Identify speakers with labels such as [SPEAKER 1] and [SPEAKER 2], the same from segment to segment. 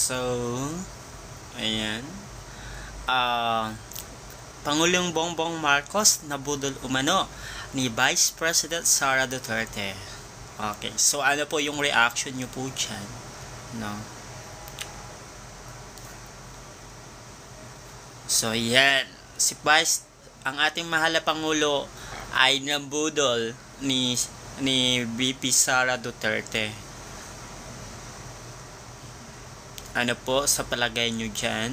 [SPEAKER 1] So, ayan. Ah, Pangulong Bongbong Marcos nabudol umano ni Vice President Sara Duterte. Okay, so ano po yung reaction nyo po dyan? No? So, yan. Si Vice, ang ating mahal na Pangulo ay nabudol ni VP Sara Duterte. Ano po sa palagay nyo dyan?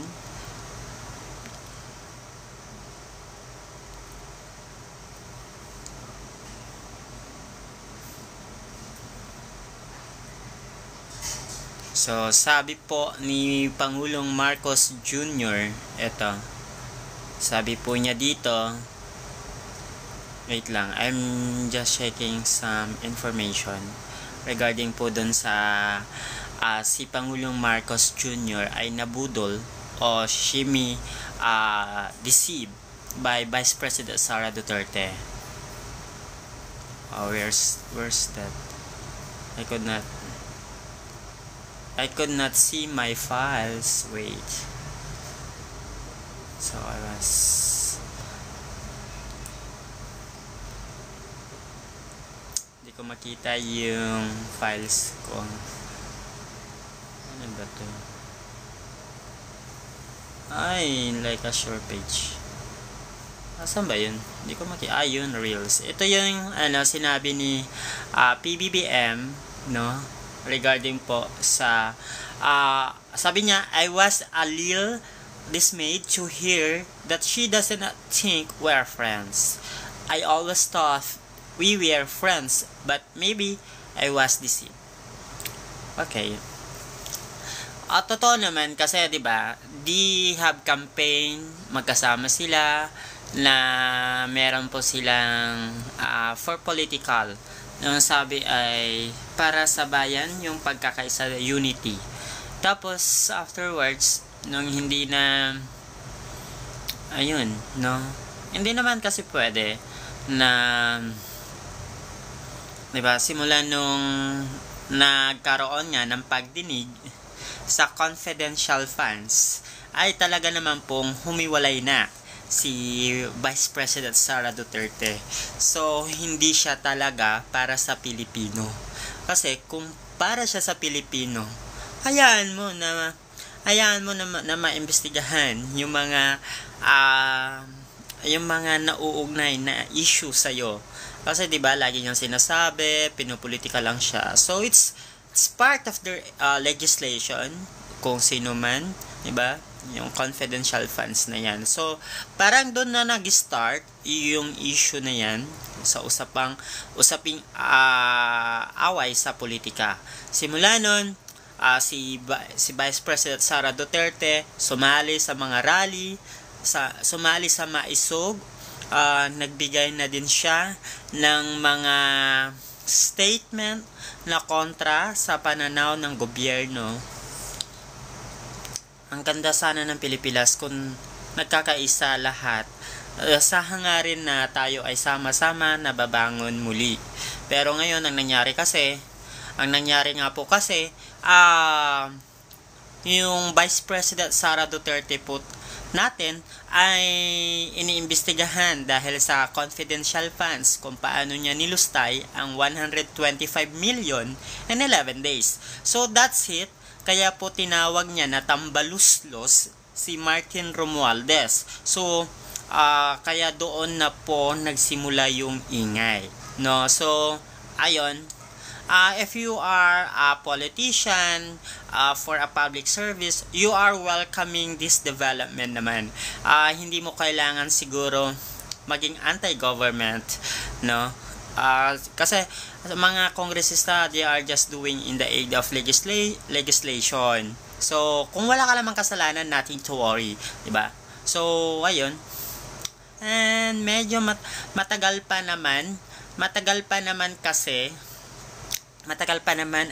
[SPEAKER 1] So, sabi po ni Pangulong Marcos Jr., eto, sabi po niya dito, wait lang, I'm just checking some information regarding po dun sa si Pangulong Marcos Jr. ay nabudol o shimi deceived by Vice President Sara Duterte. Where's that? I could not see my files. Wait. So hindi ko makita yung files ko. Ano ba to? Ay, like a short page. Asan ba yun? Hindi ko makita. Yun, Reels. Ito yung sinabi ni PBBM, no? Regarding po sa sabi niya, I was a little dismayed to hear that she doesn't think we're friends. I always thought we were friends, but maybe I was deceived. Okay. Totoo naman kasi 'di ba, di have campaign, magkasama sila na meron po silang for political. Ang sabi ay para sa bayan, yung pagkakaisa, unity. Tapos afterwards, nung hindi na ayun, no, hindi naman kasi pwede na, diba, simula nung nagkaroon nga ng pagdinig sa confidential funds ay talaga naman pong humiwalay na si Vice President Sara Duterte. So, hindi siya talaga para sa Pilipino. Kasi kung para siya sa Pilipino, hayaan mo na maimbestigahan yung mga nauugnay na issue sa iyo. Kasi 'di ba, lagi niyang sinasabi, pinopolitika lang siya. So, it's part of their legislation kung sino man, 'di ba? Yung confidential funds na yan. So, parang doon na nag-start yung issue na yan sa usaping away sa politika. Simula nun, si Vice President Sara Duterte sumali sa mga rally, sumali sa maisog, nagbigay na din siya ng mga statement na kontra sa pananaw ng gobyerno. Ang ganda sana ng Pilipinas kung nagkakaisa lahat sa hangarin na tayo ay sama-sama nababangon muli. Pero ngayon, ang nangyari nga po kasi, yung Vice President Sara Duterte po natin ay iniimbestigahan dahil sa confidential funds kung paano niya nilustay ang 125 million in 11 days. So that's it. Kaya po tinawag niya na tambaluslos si Martin Romualdez. So, kaya doon na po nagsimula yung ingay. No? So, ayun. If you are a politician for a public service, you are welcoming this development naman. Hindi mo kailangan siguro maging anti-government, no? Kasi mga kongresista, they are just doing in the aid of legislation. So, kung wala ka namang kasalanan, nothing to worry, diba? So, ayun. And medyo matagal pa naman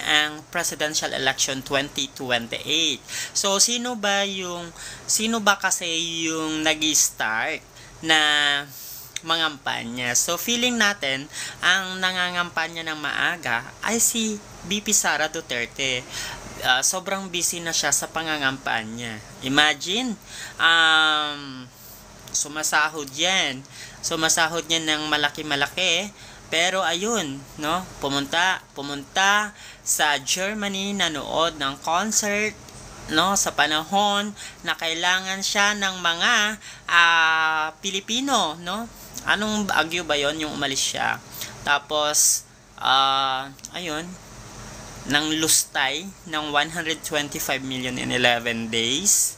[SPEAKER 1] ang presidential election 2028. So, sino ba kasi yung nag-start na mangampanya? So, feeling natin, ang nangangampanya ng maaga ay si VP Sara Duterte. sobrang busy na siya sa pangangampanya. Imagine, sumasahod yan. Sumasahod yan ng malaki-malaki. Pero ayun, no? Pumunta sa Germany, nanood ng concert, no, sa panahon na kailangan siya ng mga Pilipino, no? Anong bagyo ba 'yon yung umalis siya? Tapos ayun, ng lustay ng 125 million in 11 days.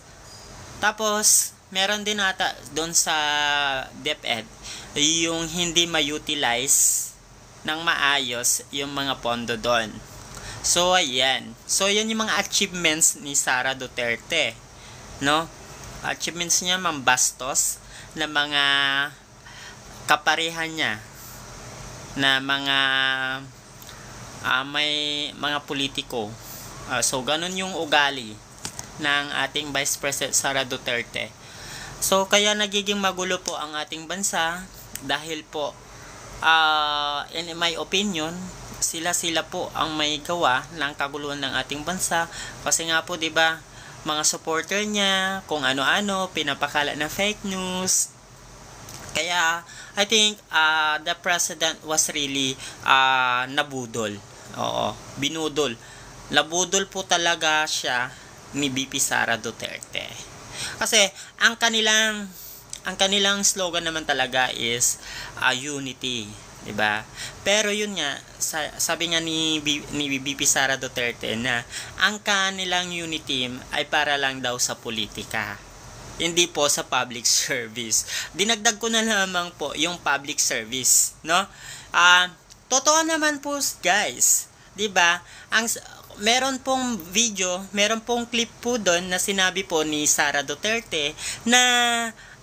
[SPEAKER 1] Tapos meron din ata doon sa DepEd yung hindi ma-utilize ng maayos yung mga pondo doon. So ayan. So yan yung mga achievements ni Sara Duterte, no? Achievements niya mambastos na mga kaparehan niya na mga may mga politiko. So ganun yung ugali ng ating Vice President Sara Duterte. So kaya nagiging magulo po ang ating bansa dahil po in my opinion, sila po ang may gawa ng kaguluhan ng ating bansa kasi nga po 'di ba, mga supporter niya kung ano-ano pinapakala na fake news. Kaya I think the president was really nabudol. Oo, binudol. Nabudol po talaga siya ni VP Sara Duterte. Kasi ang kanilang slogan naman talaga is unity, 'di ba? Pero yun nga, sabi nga ni VP Sara Duterte na ang kanilang unity ay para lang daw sa politika, hindi po sa public service. Dinagdag ko na lamang po yung public service, no? Totoo naman po, guys, 'di ba? Meron pong video, meron pong clip po doon na sinabi po ni Sara Duterte na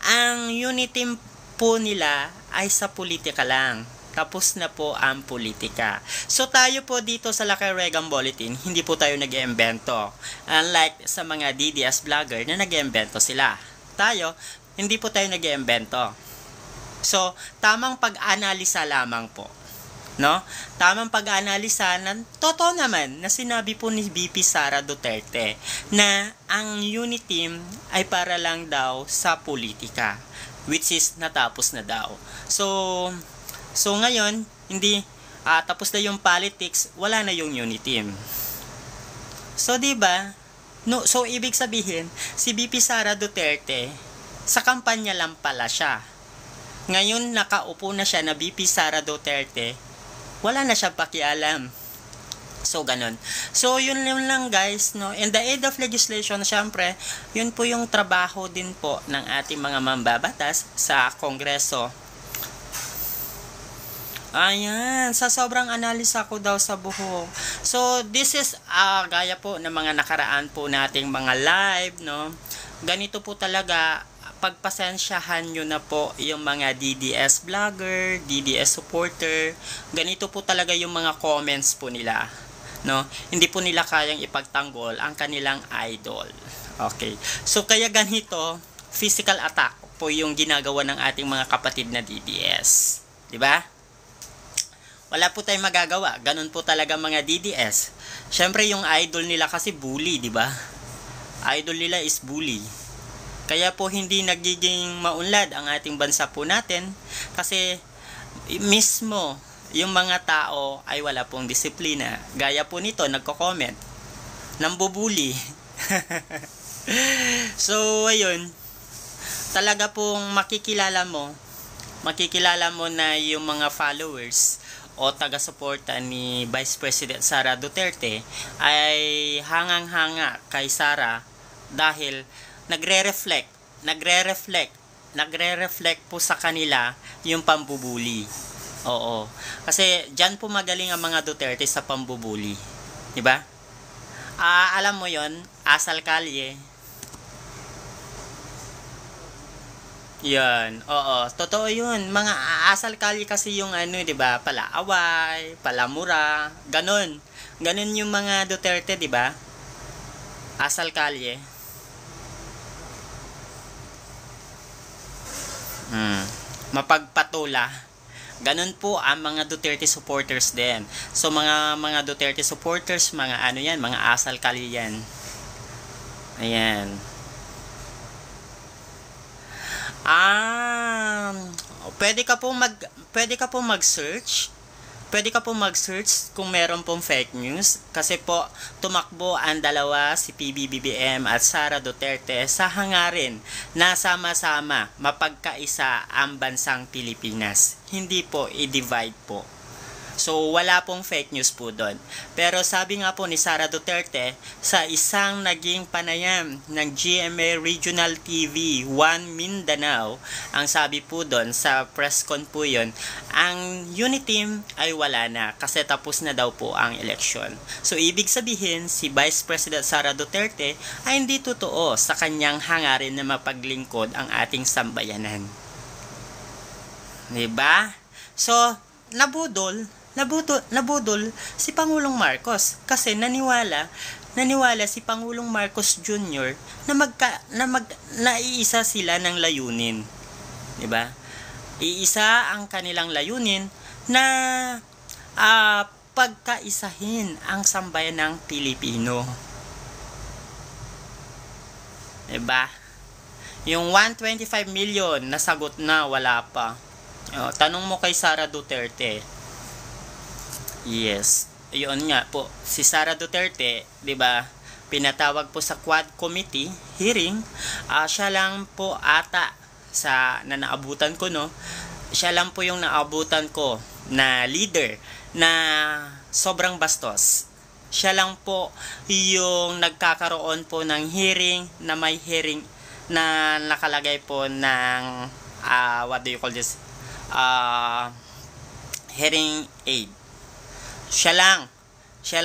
[SPEAKER 1] ang unity po nila ay sa politika lang. Tapos na po ang politika. So tayo po dito sa Lakay Regan Bulletin, hindi po tayo nag-iimbento. Unlike sa mga DDS vlogger na nag-iimbento sila. Tayo, hindi po tayo nag-iimbento. So, tamang pag-analisa lamang po. No? Tamang pag-analisa ng totoo naman na sinabi po ni VP Sara Duterte na ang unity ay para lang daw sa politika, which is natapos na daw. So ngayon, hindi tapos na yung politics, wala na yung unity. So 'di ba? No, so ibig sabihin, si VP Sara Duterte sa kampanya lang pala siya. Ngayon nakaupo na siya na VP Sara Duterte, wala na siyang pakialam. So ganun. So yun lang guys, no. In the aid of legislation, syempre, yun po yung trabaho din po ng ating mga mambabatas sa Kongreso. Ayan, sa sobrang analisa ko daw sa buhok. So this is gaya po ng mga nakaraan po nating mga live, no. Ganito po talaga, pagpasensyahan nyo na po yung mga DDS vlogger, DDS supporter. Ganito po talaga yung mga comments po nila, no? Hindi po nila kayang ipagtanggol ang kanilang idol. Okay. So kaya ganito, physical attack po yung ginagawa ng ating mga kapatid na DDS. 'Di ba? Wala po tayong magagawa. Ganun po talaga mga DDS. Syempre yung idol nila kasi bully, 'di ba? Idol nila is bully. Kaya po hindi nagiging maunlad ang ating bansa po natin kasi mismo yung mga tao ay wala pong disiplina. Gaya po nito, nagko-comment, nambubuli. So, ayun, talaga pong makikilala mo na yung mga followers o taga-suporta ni Vice President Sara Duterte ay hangang-hanga kay Sara dahil nagre-reflect po sa kanila yung pambubuli. Oo. Kasi diyan po magaling ang mga Duterte sa pambubuli. 'Di ba? Alam mo 'yon, asal kalye. 'Yan. Oo, totoo 'yun. Mga asal kalye kasi yung 'di ba? Palaaway, palamura, ganun. Ganun yung mga Duterte, 'di ba? Asal kalye. Mapagpatula Ganun po ang mga Duterte supporters din. So mga Duterte supporters, mga ano yan, mga asal kali yan. Ayan. Pwede ka po mag-search. Pwede ka po mag-search kung meron pong fake news. Kasi po, tumakbo ang dalawa, si PBBM at Sara Duterte, sa hangarin na sama-sama mapagkaisa ang bansang Pilipinas. Hindi po i-divide po. So, wala pong fake news po doon. Pero sabi nga po ni Sara Duterte, sa isang naging panayam ng GMA Regional TV 1 Mindanao, ang sabi po doon, sa press con po yun, ang unit team ay wala na kasi tapos na daw po ang eleksyon. So, ibig sabihin, si Vice President Sara Duterte ay hindi totoo sa kanyang hangarin na mapaglingkod ang ating sambayanan. Diba? So, nabudol si Pangulong Marcos kasi naniwala si Pangulong Marcos Jr. na iisa sila ng layunin. 'Di ba? Iisa ang kanilang layunin na pagkaisahin ang sambayan ng Pilipino. 'Di ba? Yung 125 million nasagot na, wala pa. Tanong mo kay Sara Duterte. Yes, yun nga po. Si Sara Duterte, 'di ba? Pinatawag po sa Quad Committee hearing. Siya lang po ata sa naabutan ko, no. Siya lang po yung naabutan ko na leader na sobrang bastos. Siya lang po yung nagkakaroon po ng hearing na may hearing na nakalagay po ng what do you call this? Hearing aid. Siya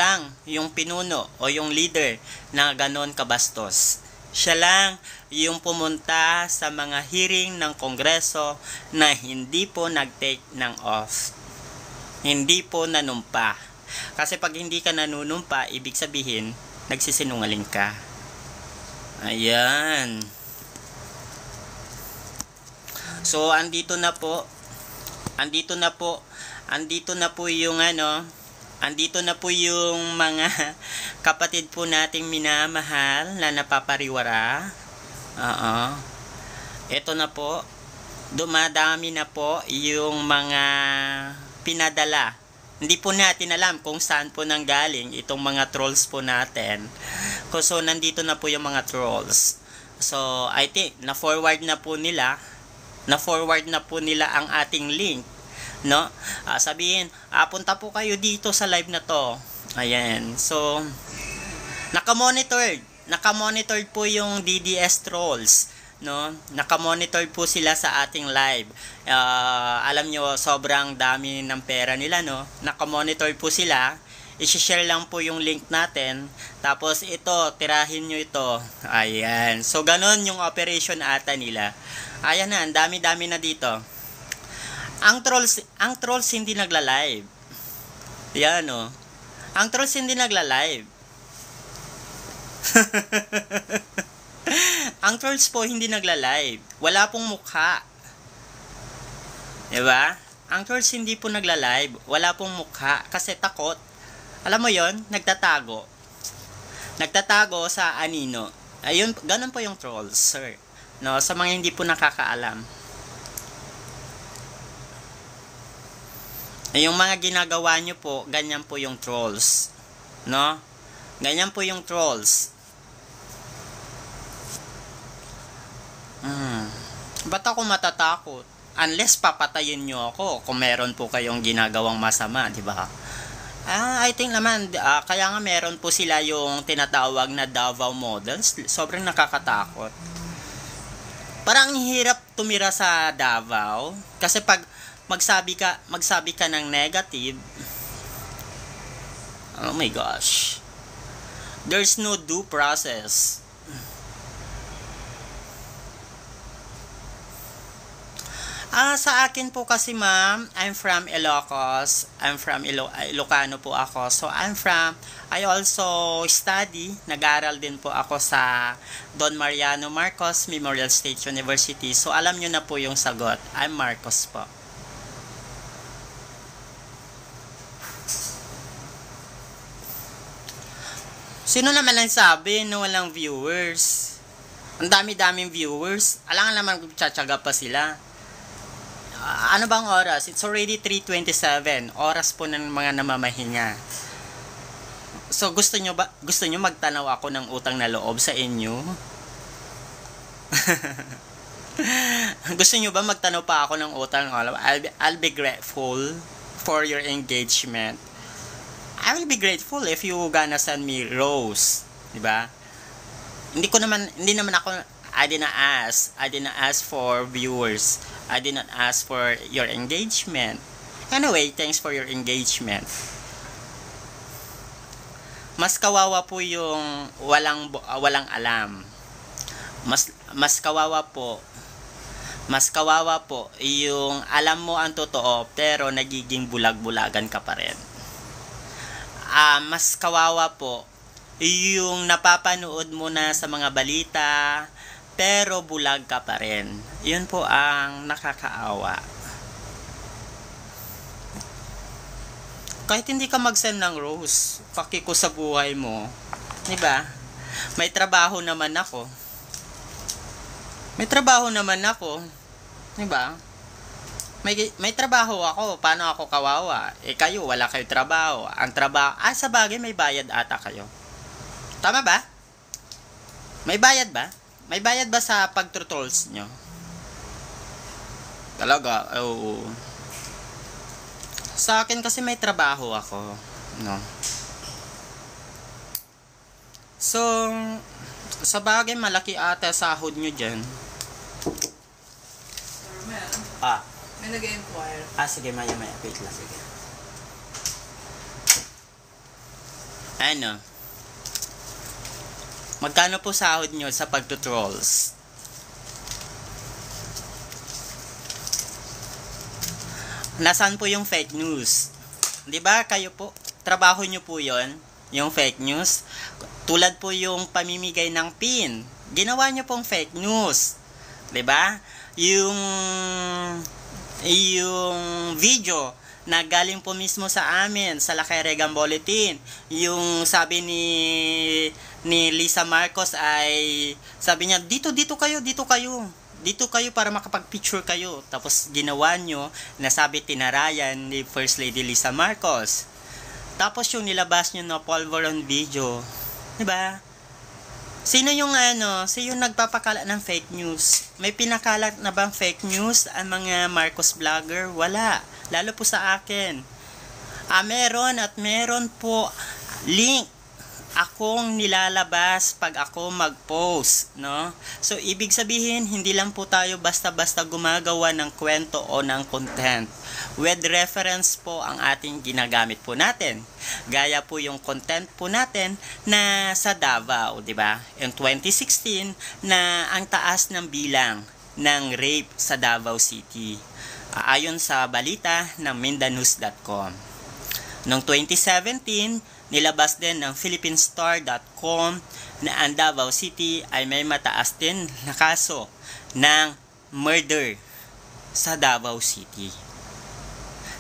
[SPEAKER 1] lang yung pinuno o yung leader na ganon kabastos. Siya lang yung pumunta sa mga hearing ng Kongreso na hindi po nag-take ng oath. Hindi po nanumpa. Kasi pag hindi ka nanunumpa, ibig sabihin, nagsisinungaling ka. Ayan. So, andito na po yung mga kapatid po nating minamahal na napapariwara. Ito na po, dumadami na po yung mga pinadala. Hindi po natin alam kung saan po nanggaling itong mga trolls po natin. So, nandito na po yung mga trolls. So, I think, na-forward na po nila ang ating link. No? Sabihin, punta po kayo dito sa live na to. Ayan. So, naka-monitored po yung DDS trolls, no? Naka-monitor po sila sa ating live. Alam nyo, sobrang dami ng pera nila, no? Naka-monitor po sila. I-share lang po yung link natin. Tapos ito, tirahin nyo ito. Ayan. So, ganon yung operation ata nila. Ayan na, ang dami-dami na dito. Ang trolls hindi nagla-live. Yan, no? Ang trolls hindi nagla-live. Ang trolls po hindi nagla-live. Wala pong mukha. Diba? Ang trolls hindi po nagla-live. Wala pong mukha. Kasi takot. Alam mo yon, nagtatago. Nagtatago sa anino. Ayun, ganun po yung trolls, sir. No, sa mga hindi po nakakaalam. Yung mga ginagawa nyo po, ganyan po yung trolls. No? Ganyan po yung trolls. Ba't ako matatakot? Unless papatayin nyo ako kung meron po kayong ginagawang masama, di ba? I think naman, kaya nga meron po sila yung tinatawag na Davao models. Sobrang nakakatakot. Parang hirap tumira sa Davao. Kasi pag magsabi ka ng negative, oh my gosh, there's no due process. Sa akin po kasi, ma'am, I'm from Ilocos. Ilocano po ako. So, I also study, nag-aral din po ako sa Don Mariano Marcos Memorial State University. So, alam nyo na po yung sagot. I'm Marcos po. Sino naman ang sabi na walang viewers? Ang dami-daming viewers. Alangan naman tsatsaga pa sila. Ano bang oras? It's already 3:27. Oras po ng mga namamahinga. So gusto nyo magtanaw ako ng utang na loob sa inyo? Gusto nyo ba magtanaw pa ako ng utang? I'll be grateful for your engagement. I will be grateful if you gonna send me rose, di ba? Hindi naman ako, I did not ask for viewers. I did not ask for your engagement. Anyway, thanks for your engagement. Mas kawawa po yung walang alam. Mas kawawa po yung alam mo ang totoo pero nagiging bulag-bulagan ka pa rin. Mas kawawa po yung napapanood mo na sa mga balita pero bulag ka pa rin. Yun po ang nakakaawa. Kahit hindi ka mag-send ng rose, pakiko sa buhay mo. Diba? May trabaho naman ako. Diba? May trabaho ako. Paano ako kawawa? Kayo, wala kayo trabaho. Ang trabaho, sa bagay, may bayad ata kayo. Tama ba? May bayad ba? May bayad ba sa pag-trolls nyo? Talaga? Oo. Sa akin kasi may trabaho ako. No? So, sa bagay, malaki ata sahod nyo dyan.
[SPEAKER 2] May nag-inquire.
[SPEAKER 1] Sige, maya. Wait lang. Sige. Ano? Magkano po sahod nyo sa pagtutrolls? Nasaan po yung fake news? Diba kayo po, trabaho nyo po yon, yung fake news. Tulad po yung pamimigay ng pin. Ginawa nyo pong fake news. Diba? Yung video na galing po mismo sa amin, sa Lakay Regan Bulletin. Yung sabi ni Lisa Marcos ay, sabi niya, dito kayo para makapag-picture kayo. Tapos ginawa nyo, nasabi tinarayan ni First Lady Lisa Marcos. Tapos yung nilabas nyo na Polvoron video. Diba? Sino yung nagpapakalat ng fake news? May pinakalat na bang fake news ang mga Marcos vlogger? Wala. Lalo po sa akin. Meron po link akong nilalabas pag ako mag-post, no? So, ibig sabihin, hindi lang po tayo basta-basta gumagawa ng kwento o ng content. With reference po ang ating ginagamit po natin. Gaya po yung content po natin na sa Davao, di ba? In 2016 na ang taas ng bilang ng rape sa Davao City. Ayon sa balita ng Mindanews.com. Noong 2017, nilabas din ng PhilippineStar.com na ang Davao City ay may mataas din na kaso ng murder sa Davao City.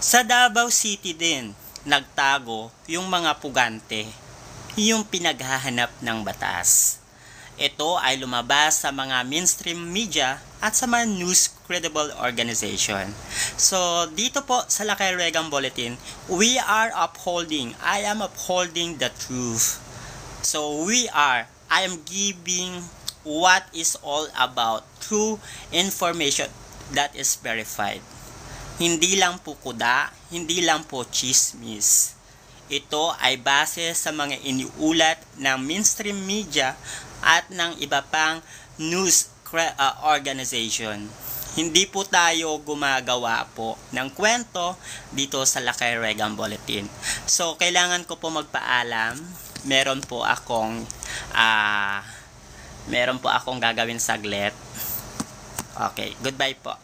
[SPEAKER 1] Sa Davao City din, nagtago yung mga pugante, yung pinaghahanap ng batas. Ito ay lumabas sa mga mainstream media at sa mga news credible organization. So, dito po sa Lakay Regan Bulletin, I am upholding the truth. So, I am giving what is all about true information that is verified. Hindi lang po kuda, hindi lang po chismis. Ito ay base sa mga iniulat ng mainstream media at ng iba pang news organization. Hindi po tayo gumagawa po ng kwento dito sa Lakay Regan Bulletin. So, kailangan ko po magpaalam. Meron po akong gagawin saglit. Okay, goodbye po.